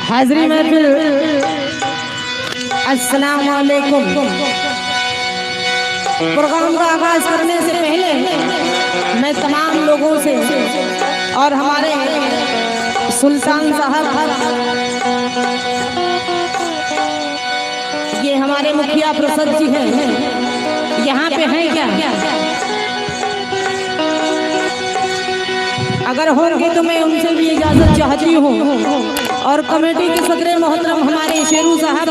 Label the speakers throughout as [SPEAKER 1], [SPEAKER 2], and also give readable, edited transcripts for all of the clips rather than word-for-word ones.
[SPEAKER 1] हाज़री महफिल, अस्सलाम वालेकुम। प्रोग्राम का आगाज करने से पहले मैं तमाम लोगों से और हमारे सुल्तान साहब, ये हमारे मुखिया प्रसाद जी हैं, यहाँ पे हैं क्या? अगर होंगे तो मैं उनसे भी इजाजत चाहती हूँ। और कमेटी के सदर मोहतरम हमारे शेरू साहब,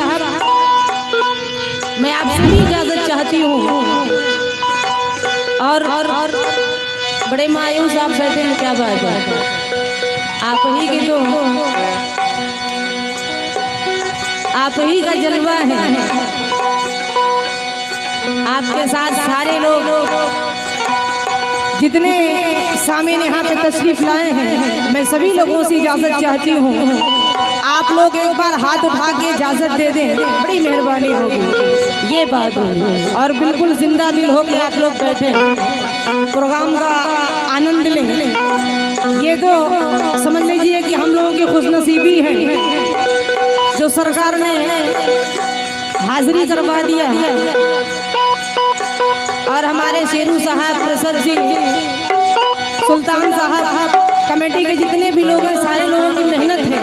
[SPEAKER 1] मैं आपसे भी इजाजत चाहती हूँ। और बड़े मायूस आप बैठे हैं, क्या बात है? आप ही की तो आप ही का जलवा है। आपके साथ सारे लोग जितने सामीन यहाँ पे तशरीफ लाए हैं, मैं सभी लोगों से इजाजत चाहती हूँ। आप लोग एक बार हाथ उठा के इजाजत दे दें, बड़ी मेहरबानी होगी। ये बात होगी और बिल्कुल जिंदा दिल हो के आप लोग बैठे प्रोग्राम का आनंद लें। ये तो समझ लीजिए कि हम लोगों की खुशनसीबी है जो सरकार ने हाजिरी करवा दिया है। और हमारे शेरू साहब, प्रसाद जी, सुल्तान साहब, कमेटी के जितने भी लोग हैं, सारे लोगों की मेहनत है।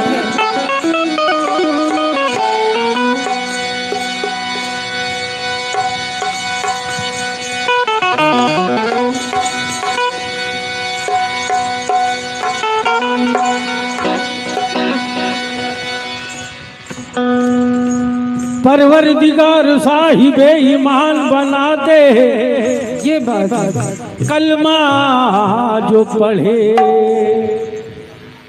[SPEAKER 2] परवरदिगार साहिबे ईमान बना दे, ये बात कलमा जो पढ़े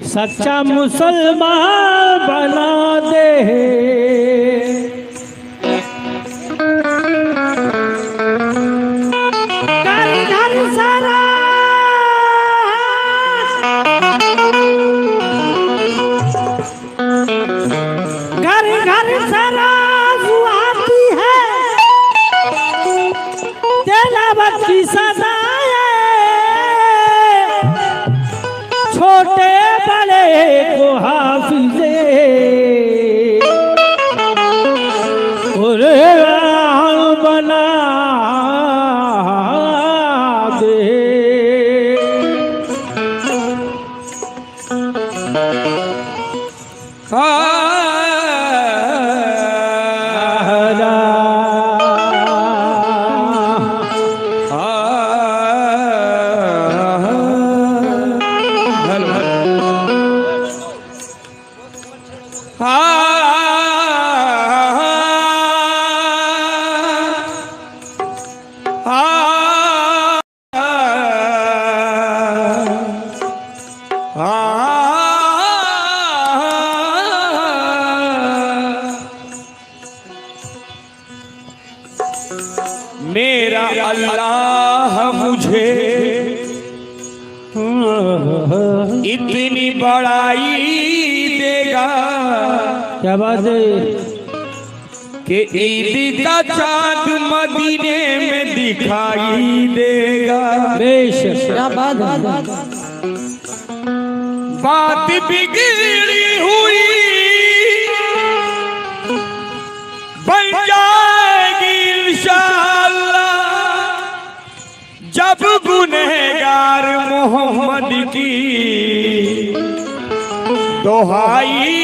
[SPEAKER 2] सच्चा मुसलमान बना दे। की सजाए छोटे बड़े को हाफिजे कुरान बना दे। मेरा अल्लाह मुझे इतनी बड़ाई देगा, क्या बात है, कि ईद का चाँद मदीने में दिखाई देगा। बेशक
[SPEAKER 1] क्या बात है।
[SPEAKER 2] बात बिगड़ी हुई बन जाएगी इंशाअल्लाह जब गुनहगार मोहम्मद की दोहाई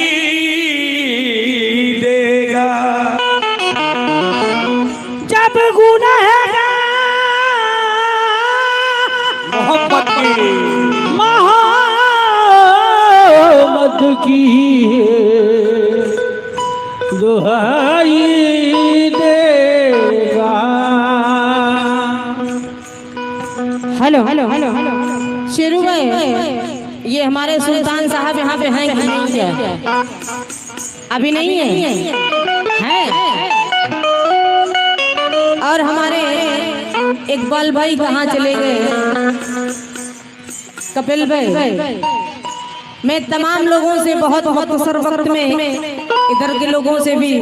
[SPEAKER 2] देगा।
[SPEAKER 1] जब गुनहगार
[SPEAKER 2] मोहम्मद की दुहाई देगा।
[SPEAKER 1] हेलो हेलो हेलो शेरू भाई, ये हमारे सुल्तान साहब यहाँ पे हैं कि नहीं है? अभी नहीं है, हैं? और हमारे इकबाल भाई कहाँ चले गए? कपिल भाई, मैं तमाम लोगों से बहुत वक्त में इधर के लोगों से भी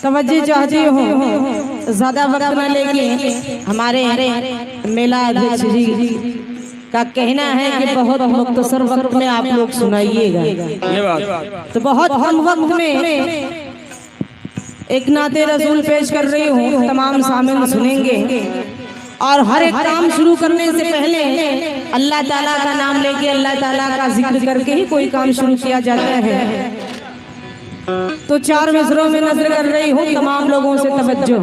[SPEAKER 1] तवज्जो चाहती हूँ। ज्यादा वक्त न लेके हमारे मेला अध्यक्ष जी का कहना है कि बहुत मुख्तसर वक्त में आप लोग सुनाइएगा।
[SPEAKER 2] ये बात
[SPEAKER 1] तो बहुत कम वक्त में एक नाते रसूल पेश कर रही हूँ, तमाम सामिल सुनेंगे। और हर एक काम शुरू करने से पहले अल्लाह ताला का नाम लेके, अल्लाह ताला का जिक्र करके ही कोई काम शुरू किया जाता है। तो 4 मिसरों में नजर कर रही हूँ, तमाम लोगों से तवज्जो।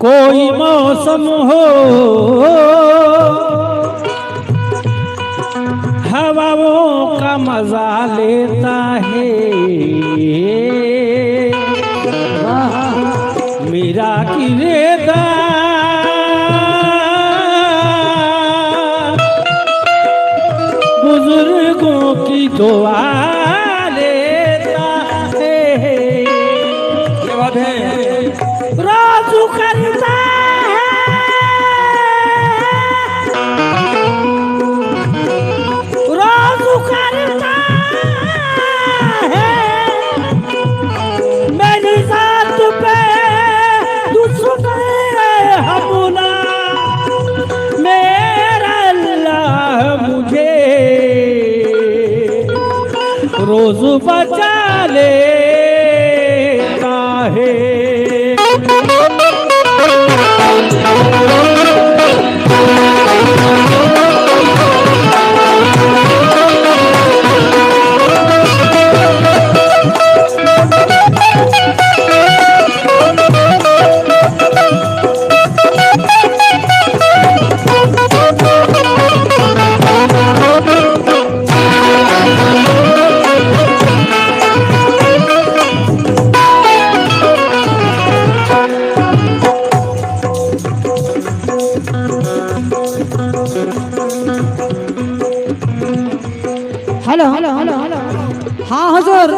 [SPEAKER 2] कोई मौसम हो हवाओं का मजा लेता है, मेरा किरदा बुजुर्गों की दुआ लेता है। ये बात है, राजू करता है, राजू करता है, मेरी जात पे दुश्मन हमला, मेरा अल्लाह मुझे रोज बचा लेता है।
[SPEAKER 1] हेलो हेलो हेलो हेलो, हाँ हुजूर,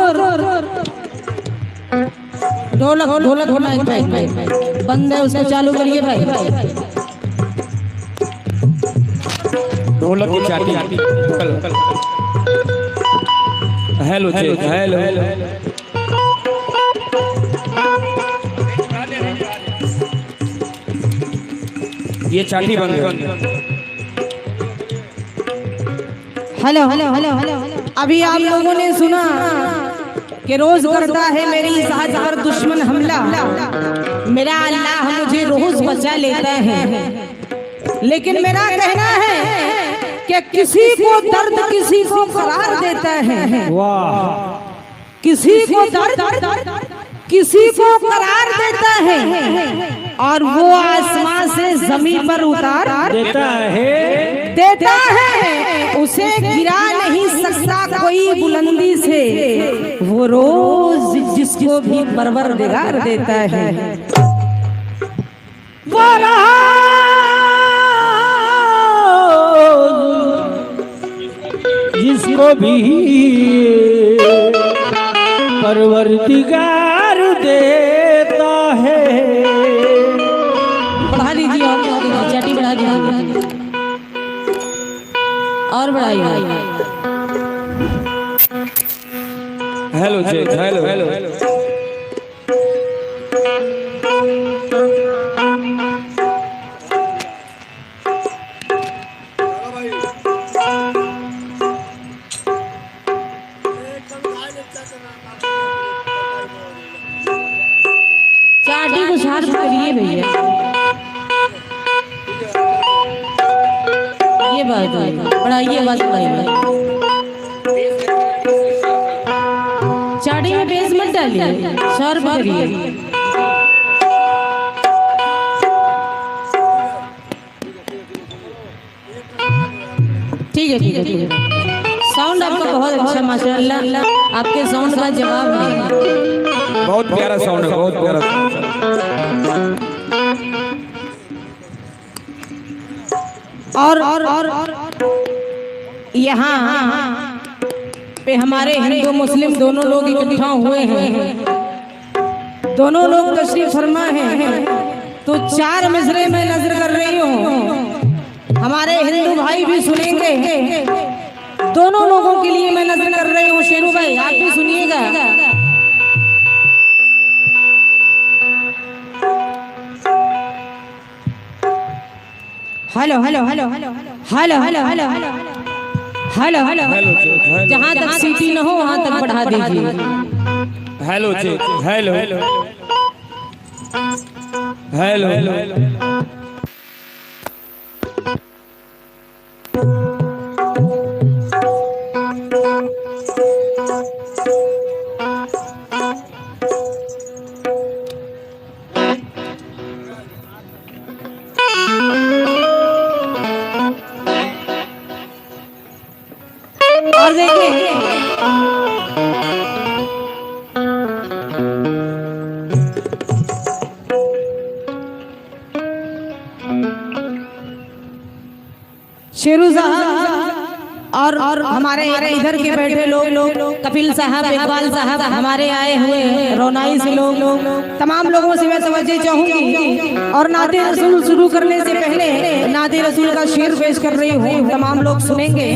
[SPEAKER 1] ढोलक ढोलक होना एक भाई बंद है, उसको चालू करिए भाई।
[SPEAKER 2] ढोलक की चाटी। हेलो चेक, हेलो ये चाटी बंद है।
[SPEAKER 1] हेलो हेलो हेलो हेलो, अभी आप लोगों ने सुना कि रोज करता है मेरी जात पर दुश्मन हमला, मेरा अल्लाह मुझे रोज बचा लेता है। लेकिन मेरा कहना है कि किसी को दर्द किसी को करार देता है,
[SPEAKER 2] वाह,
[SPEAKER 1] किसी को दर्द किसी को करार देता है, और वो आसमां से जमीन पर उतार
[SPEAKER 2] देता है,
[SPEAKER 1] उसे गिरा नहीं सकता कोई बुलंदी से, वो रोज जिसको भी परवरदिगार देता है।
[SPEAKER 2] जिसको भी परवरदिगार देता है।
[SPEAKER 1] बढ़ा लीजिए और चाटी बढ़ा दीजिए और बढ़ाइए।
[SPEAKER 2] हेलो चेक, हेलो हेलो
[SPEAKER 1] चाटी को शार्प करिए भैया, ये बात है, बढ़ाइए आवाज बढ़ाइए। चाटी में बेस मत डालिए, शार्प करिए। ठीक है ठीक है ठीक है। साउंड आपका बहुत अच्छा माशाल्लाह, आपके साउंड का जवाब नहीं।
[SPEAKER 2] बहुत प्यारा साउंड है, बहुत प्यारा sound है।
[SPEAKER 1] और यहाँ पे हमारे हिंदू मुस्लिम दोनों लोग इकट्ठा हुए हैं, दोनों लोग तशरीफ फरमा हैं। तो 4 मिसरे में नजर कर रही हूँ, हमारे हिंदू भाई भी सुनेंगे, दोनों लोगों के लिए मैं नजर कर रही हूँ। शेरू भाई आप भी सुनिएगा। Hello hello hello hello hello hello hello hello hello hello, जहाँ तक सीटी न हो वहाँ तक बढ़ा दीजिए।
[SPEAKER 2] हेलो जी, हेलो हेलो हेलो।
[SPEAKER 1] और देखिए शेरू साहब और हमारे इधर के बैठे लोग कपिल साहब, इकबाल साहब, हमारे आए हुए रोनाई से लोग, तमाम लोगों से मैं तवज्जो चाहूंगी। और नाते रसूल शुरू करने से पहले नाते रसूल का शेर पेश कर रही हूँ, तमाम लोग सुनेंगे।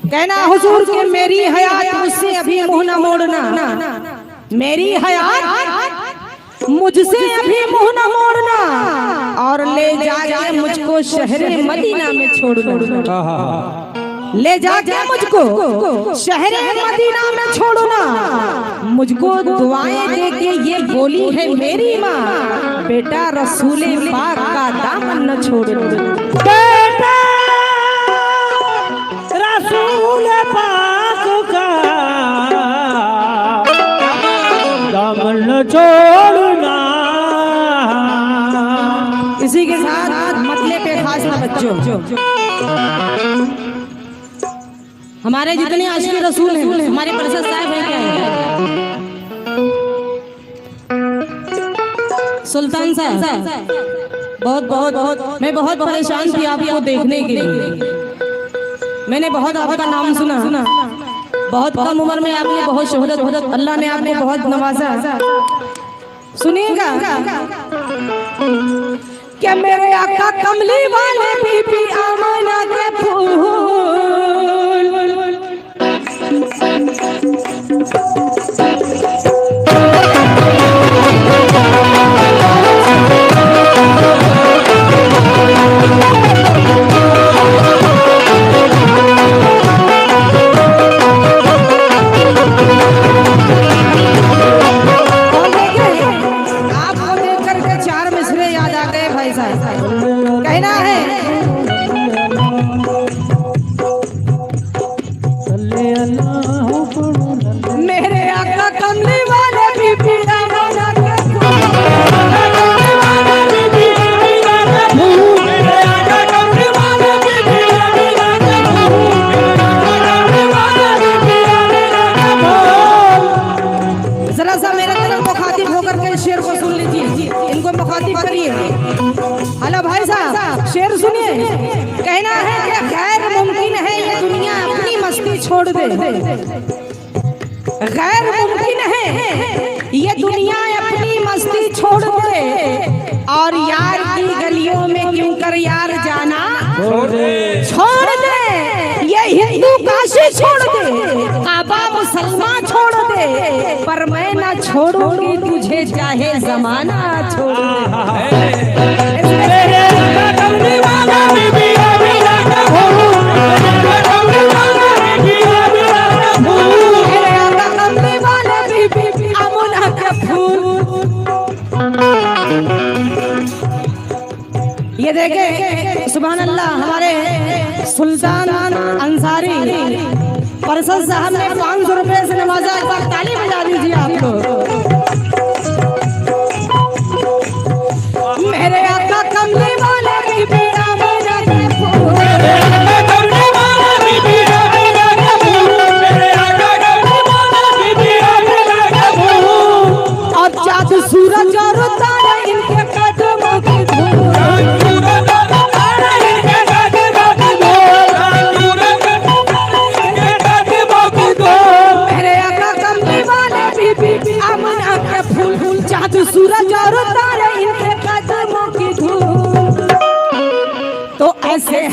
[SPEAKER 1] कहना हुजूर के मेरी हयात मुझसे अभी मुंह न मोड़ना, मेरी हयात मुझसे अभी मुंह न मोड़ना, और ले जाके मुझको शहरे मदीना में छोड़ना, ले जाके मुझको शहरे मदीना में छोड़ना। मुझको दुआएं देके ये बोली है मेरी माँ, बेटा रसूले पाक का दामन न छोड़ना,
[SPEAKER 2] बेटा रसूल पाक का दामन न छोड़ना।
[SPEAKER 1] इसी के साथ मतले पे खास ना बच्चों, हमारे जितने आशिक रसूल हैं, हमारे प्रसाद साहब हैं क्या है? सुल्तान साहब बहुत बहुत बहुत मैं बहुत परेशान थी आपको देखने के लिए। मैंने बहुत आपका नाम सुना, बहुत कम उम्र में आपने बहुत शोहरत, अल्लाह ने आपने बहुत नवाजा। सुनिएगा क्या मेरे आका कमली वाले बीबी आमना के फूल, आपको देख करके 4 मिसरे याद आ गए भाई साहब। कहना है मेरे आका कमली वाले बीबी आमना के जरा सा मेरे तरफ मुखातिब होकर के शेर को सुन लीजिए, इनको मुखातिब करिए। हेलो भाई साहब शेर सुनिए। कहना है कि गैर मुमकिन है ये दुनिया अपनी मस्ती छोड़ दे, गैर मुमकिन है ये दुनिया अपनी मस्ती छोड़ दे, और यार की गलियों में क्यों कर यार जाना छोड़ दे, ये हिंदू काशी छोड़ दे, काबा मुसलमान छोड़ दे, पर मैं ना छोड़ूंगी तुझे चाहे जमाना छोड़ ये देखे सुभान अल्लाह, हमारे सुल्तान अंसारी परसद साहब ने 500 रुपए से नवाजा, एक बार ताली बजा दीजिए आप लोग। मेरे आका कमली वाले बीबी आमना के फूल,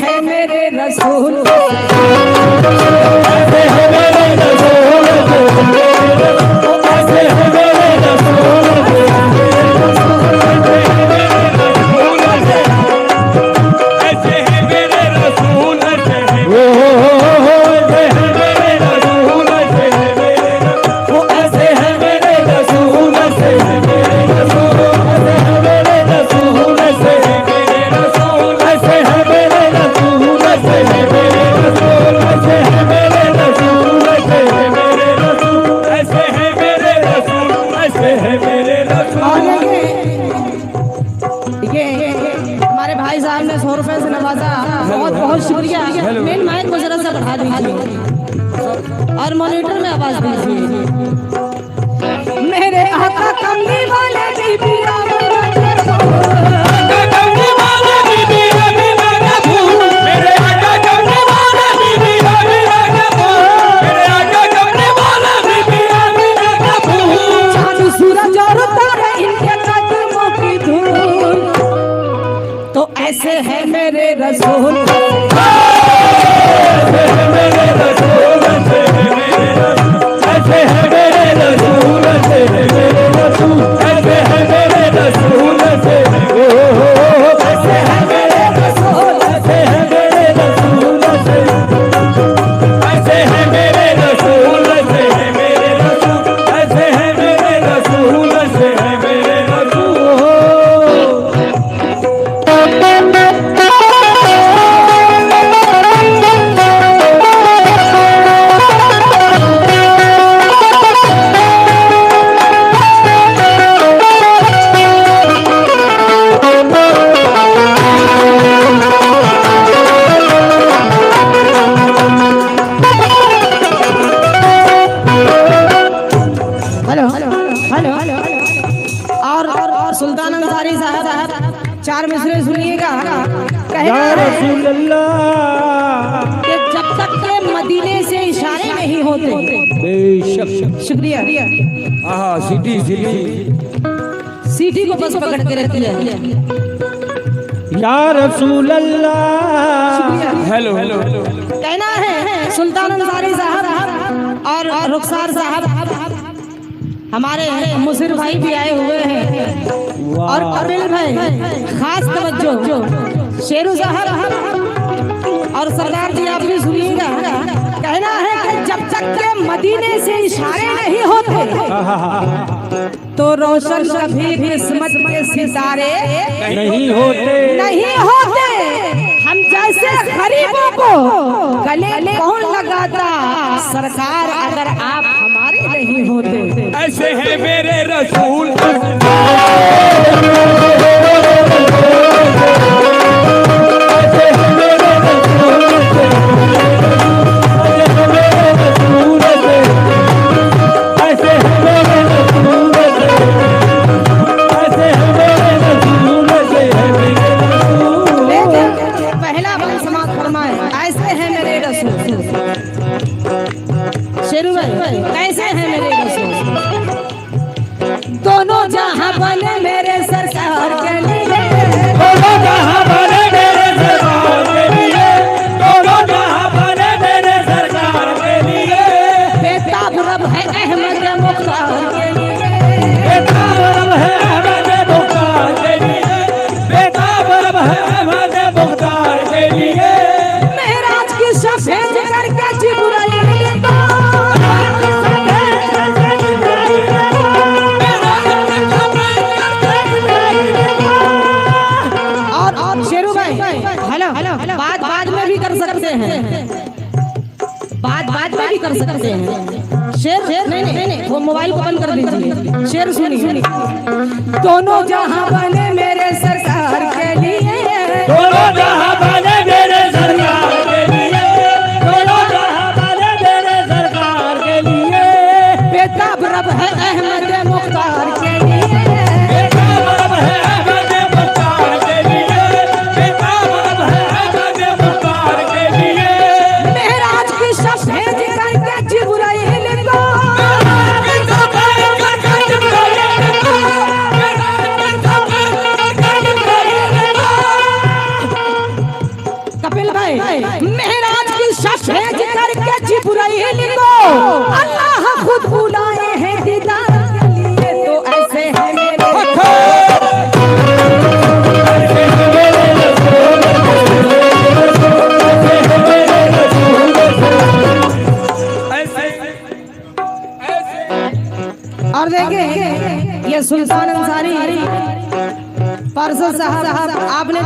[SPEAKER 1] है मेरे रसूल,
[SPEAKER 2] ऐसे है मेरे रसूल, ऐसे है मेरे रसूल, ऐसे है मेरे रसूल, ऐसे है मेरे रसूल, ऐसे है मेरे रसूल, ऐसे है मेरे रसूल, ऐसे है मेरे रसूल, ऐसे है मेरे रसूल, ऐसे है मेरे रसूल, ऐसे है मेरे रसूल, ऐसे है मेरे रसूल, ऐसे है मेरे रसूल।
[SPEAKER 1] और ये हमारे भाई साहब ने 100 रुपए से नवाजा, बहुत बहुत शुक्रिया। मेन माइक को जरा सा बढ़ा दीजिए और मॉनिटर में आवाज दीजिए। मेरे आका कमली वाले बीबी ऐसे है मेरे रसूल,
[SPEAKER 2] ऐसे है मेरे रसूल, ऐसे है मेरे रसूल, ऐसे है मेरे रसूल, ऐसे है मेरे रसूल, ऐसे है मेरे रसूल, ऐसे है मेरे रसूल, ऐसे है मेरे रसूल, ऐसे है मेरे रसूल, ऐसे है मेरे रसूल, ऐसे है मेरे रसूल, ऐसे है मेरे रसूल।
[SPEAKER 1] और सुल्तान अंसारी साहब 4 मिसरे सुनिएगा।
[SPEAKER 2] या रसूल अल्लाह,
[SPEAKER 1] कि जब तक के मदीने से इशारे नहीं होते।
[SPEAKER 2] बेशक।
[SPEAKER 1] शुक्रिया।
[SPEAKER 2] हाँ, सीटी
[SPEAKER 1] सीटी को बस पकड़ के रखी है।
[SPEAKER 2] या रसूल अल्लाह। हेलो
[SPEAKER 1] कहना है सुल्तान अंसारी साहब और रुखसार साहब, हमारे मुसिर भाई भी आए हुए हैं, और कपिल भाई, खास तवज्जो शेरू साहब और सरदार जी आप भी सुनिएगा। कहना है कि जब तक के मदीने से इशारे नहीं होते तो रोशन कभी किस्मत के सितारे
[SPEAKER 2] नहीं होते,
[SPEAKER 1] नहीं होते। हम जैसे गरीबों को गले कौन लगाता, सरकार अगर आप हमारे नहीं होते।
[SPEAKER 2] ऐसे है मेरे रसूल,
[SPEAKER 1] कैसे हैं मेरे रसूल, दोनों जहां बने मेरे सरकार के लिए,
[SPEAKER 2] दोनों जहां बने मेरे सरकार के लिए, दोनों जहां बने मेरे सरकार के लिए।
[SPEAKER 1] बेताब रब है अहमद मुख्तार के लिए,
[SPEAKER 2] बेताब रब है अहमद मुख्तार के लिए, बेताब रब है अहमद मुख्तार के लिए।
[SPEAKER 1] मेराज की सफेद करके जिब्राइल बाद में भी कर सकते हैं, बाद में भी कर सकते हैं। शेर नहीं, वो मोबाइल को बंद कर दीजिए। शेर सुनिए। दोनों जहां बने मेरे सरकार के लिए,
[SPEAKER 2] दोनों जहां बने मेरे सरकार के लिए, दोनों जहां बने मेरे सरकार के लिए।
[SPEAKER 1] बेताब रब है अहमद मुख्तार के लिए,
[SPEAKER 2] बेताब रब है अहमद मुख्तार के लिए, बेताब रब है अहमद मुख्तार के लिए।
[SPEAKER 1] मेराज की सफेद करके जिब्राइल को,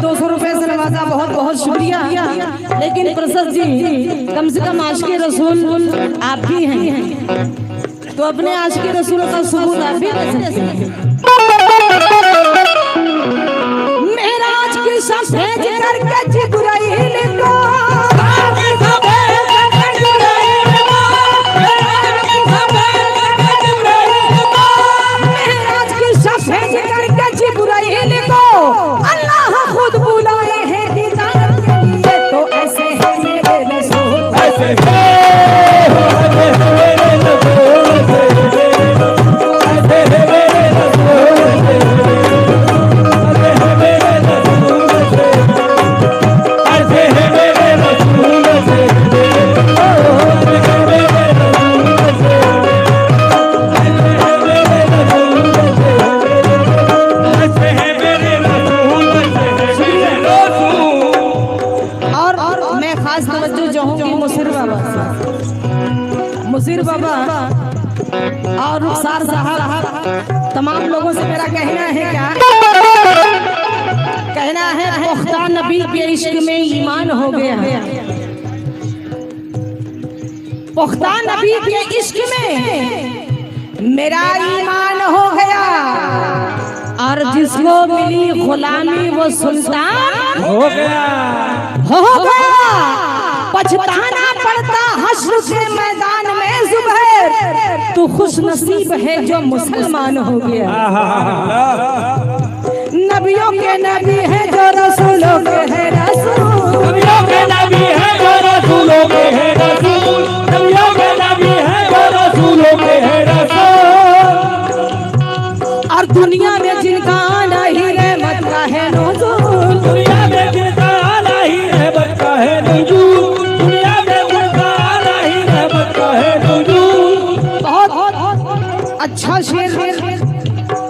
[SPEAKER 1] 200 रुपए से नवाजा, बहुत बहुत शुक्रिया। लेकिन प्रसाद जी, कम से कम आशिक़ रसूल आप भी हैं, तो अपने आशिक़ रसूल का सबूत आप भी दे सकते हैं। मेराज की सफेद करके जिब्राइल को, मेराज की सफेद करके जिब्राइल को अल्लाह खुद बुलाए हैं दीदार के लिए। तो ऐसे है मेरे रसूल,
[SPEAKER 2] ऐसे है मेरे रसूल, ऐसे है मेरे रसूल, ऐसे है मेरे रसूल,
[SPEAKER 1] मुसीर बाबा और रुखसार साहब, तमाम लोगों से मेरा कहना है, क्या कहना है, पुख्ता नबी के इश्क में ईमान हो गया है। पुख्ता नबी के इश्क में मेरा ईमान हो गया, और जिसको मिली गुलामी वो सुल्तान
[SPEAKER 2] हो गया,
[SPEAKER 1] हो गया। पछताना पड़ता हश्र के मैदान में ज़ुबैर, तू खुश नसीब है जो मुसलमान हो गया। नबियों के नबी है जो रसूलों के है रसूल,
[SPEAKER 2] नबियों के नबी है जो रसूलों के है रसूल, नबियों के नबी है जो रसूलों के है रसूल।
[SPEAKER 1] और दुनिया में जिनका आना ही रहमत का है नुज़ूल,
[SPEAKER 2] दुनिया में जिनका आना ही रहमत का है नुज़ूल, दुनिया में जिनका आना ही रहमत का है नुज़ूल।
[SPEAKER 1] बहुत अच्छा शेर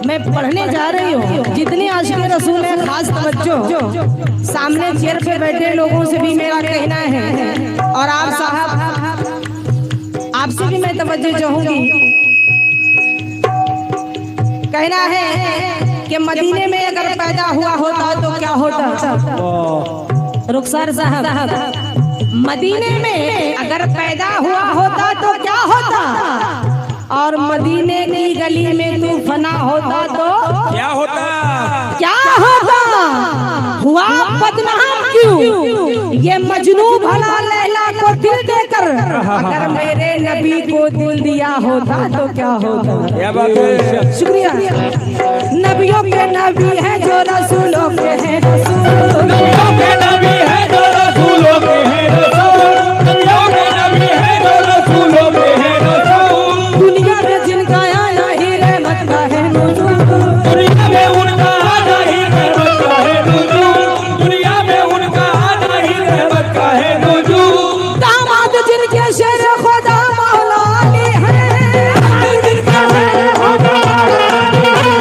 [SPEAKER 1] मैं पढ़ने जा रही हूँ। जितने आशिक़ रसूल है, खास तवज्जो, सामने चेयर पे बैठे लोगों से भी मेरा कहना है, और आप साहब आपसे भी मैं तवज्जो चाहूंगी। कहना है कि मदीने में अगर पैदा हुआ होता तो क्या होता। रुखसार साहब, मदीने में अगर पैदा हुआ होता तो क्या होता, और मदीने की गली में तू फना होता तो
[SPEAKER 2] क्या होता,
[SPEAKER 1] क्या होता। हुआ बदनाम क्यों ये मजनू भला लैला को दिल देकर, अगर मेरे नबी को दिल दिया होता तो क्या होता।
[SPEAKER 2] क्या बात है,
[SPEAKER 1] शुक्रिया। नबियों के नबी है जो रसूलों के हैं रसूल,
[SPEAKER 2] नबियों के नबी है जो रसूलों के है रसूल, नबियों के नबी है जो रसूलों के है रसूल।
[SPEAKER 1] दुनिया में जिनका आना ही रहमत का है नुज़ूल,
[SPEAKER 2] दुनिया में उनका आना ही रहमत का है नुज़ूल, दुनिया में उनका आना ही रहमत का है नुज़ूल।
[SPEAKER 1] दामाद जिनके शेर खुदा मौला अली है,
[SPEAKER 2] जिनका शेर खुदा मौला अली है,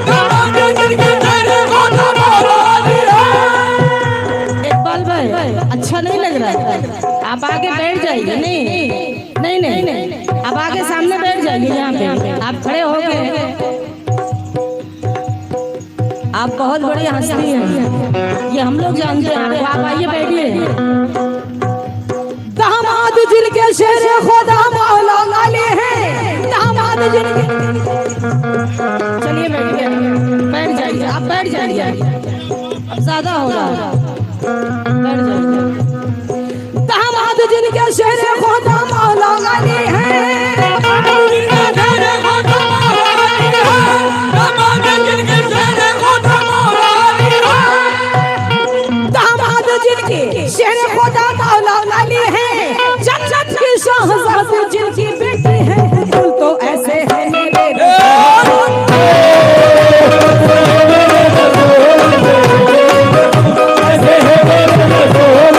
[SPEAKER 2] दामाद जिनके शेर खुदा मौला अली है।
[SPEAKER 1] इकबाल भाई, अच्छा नहीं लग रहा है, आप आगे बैठ जाइए। नहीं नहीं नहीं, आप आगे सामने बैठ जाइए। यहाँ पे आप खड़े हो गए, आप बहुत बड़ी हस्ती हैं, ये हम लोग जानते हैं। आप आइए बैठिए। दामाद जिनके शेर खुदा मौला अली है, दामाद जिनके, चलिए बैठिए, बैठ जाइए, आप बैठ जाइए, अब ज्यादा हो रहा है, बैठ जाइए। दामाद जिनके शेर खुदा मौला अली है, दामाद जिनके शेर खुदा मौला अली है, जन्नत की शहजादी जिनकी बेटी है बुलबुल, तो ऐसे है मेरे
[SPEAKER 2] ऐसे है मेरे रसूल,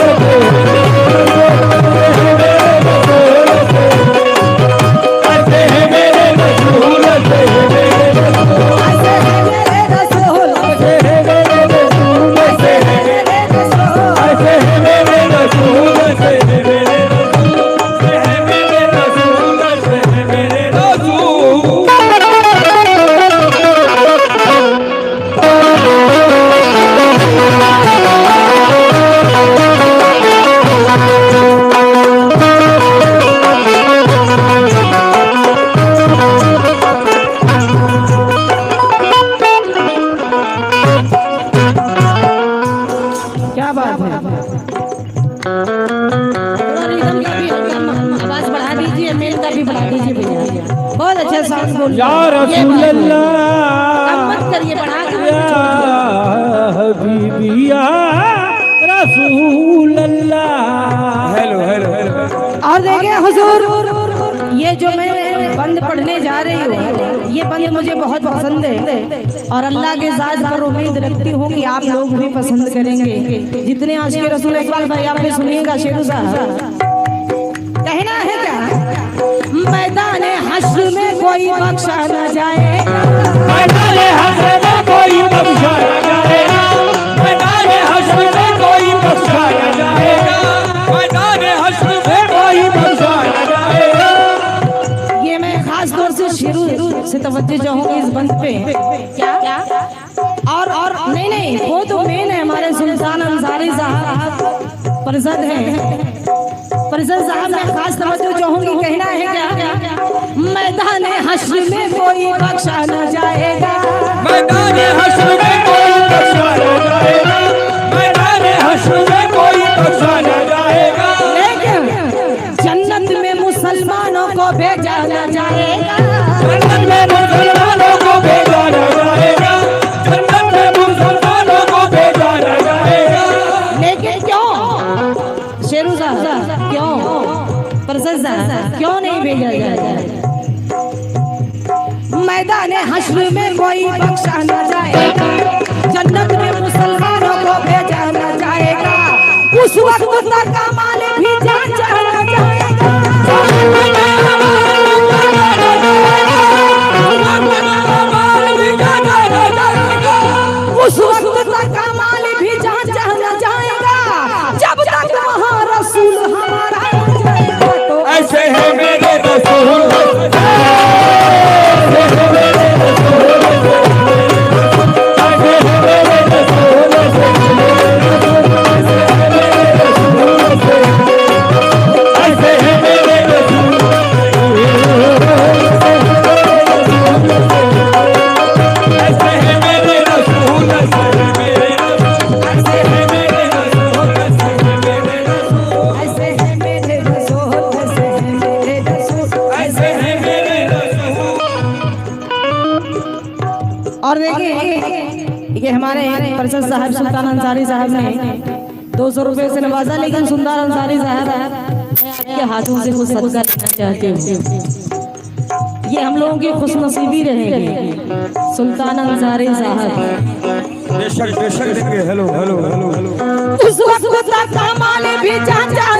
[SPEAKER 1] क्या बात है। थोड़ा रिदम का भी आवाज बढ़ा दीजिए, मेल का भी बढ़ा दीजिए भैया। बहुत अच्छा सॉन्ग बोल
[SPEAKER 2] या रसूल अल्लाह,
[SPEAKER 1] कम मत करिए, बढ़ा
[SPEAKER 2] या हबीबी या रसूल अल्लाह। Hello hello hello.
[SPEAKER 1] और देखिए हुजूर, ये जो मैं बंद पढ़ने जा रही हूँ, ये बंद मुझे बहुत पसंद है और अल्लाह के ज़ात पर उम्मीद रखती हूँ कि आप लोग भी पसंद करेंगे। जितने आशिक़ रसूल इकबाल भाई आप भी सुनिएगा। शेरू साहब कहना है क्या, मैदान हश्र में कोई बख्शा न जाए,
[SPEAKER 2] मैदान हश्र में कोई बख्शा न जाएगा, मैदान हश्र में कोई बख्शा न जाएगा, मैदान हश्र में कोई बख्शा न जाएगा।
[SPEAKER 1] ये मैं खास तौर से शेरू से तवज्जो चाहूंगी इस बंद पे। क्या और नहीं वो तो मेन है, हमारे सुल्तान अंसारी साहब परिषद है, परिषद साहब में खास तवज्जो चाहूंगी। कहना है क्या, मैदान हश्र में कोई बख्शा न जाएगा,
[SPEAKER 2] मैदान हश्र में कोई बख्शा न जाएगा, मैदान हश्र में कोई बख्शा न जाएगा।
[SPEAKER 1] लेकिन जन्नत में मुसलमानों को भेजा न जाएगा,
[SPEAKER 2] जन्नत में मुसलमानों को भेजा न जाएगा, जन्नत में मुसलमानों को भेजा न जाएगा।
[SPEAKER 1] लेकिन क्यों शेरू साहब, क्यों परिषद साहब क्यों नहीं भेजा जाएगा? मैदान हश्र में कोई बख्शा न जाएगा, जन्नत में मुसलमानों को भेजा न जाएगा, उस वक्त तक कमाल भी जांचा न जाएगा, उस वक्त तक कमाल भी जांचा न जाएगा, जब तक वहाँ रसूल हमारा न जाएगा। तो
[SPEAKER 2] ऐसे है मेरे रसूल,
[SPEAKER 1] और देखिए ये हमारे परिषद साहब सुल्तान अंसारी साहब ने 200 रुपए से नवाजा, लेकिन सुल्तान अंसारी साहब के हाथों से कुछ सदका लेना चाहते हो। ये हम लोगों की खुशनसीबी रहेगी। सुल्तान अंसारी साहब
[SPEAKER 2] बेशक बेशक देंगे। Hello hello hello hello.
[SPEAKER 1] उस वक्त तक कमाल भी जांचा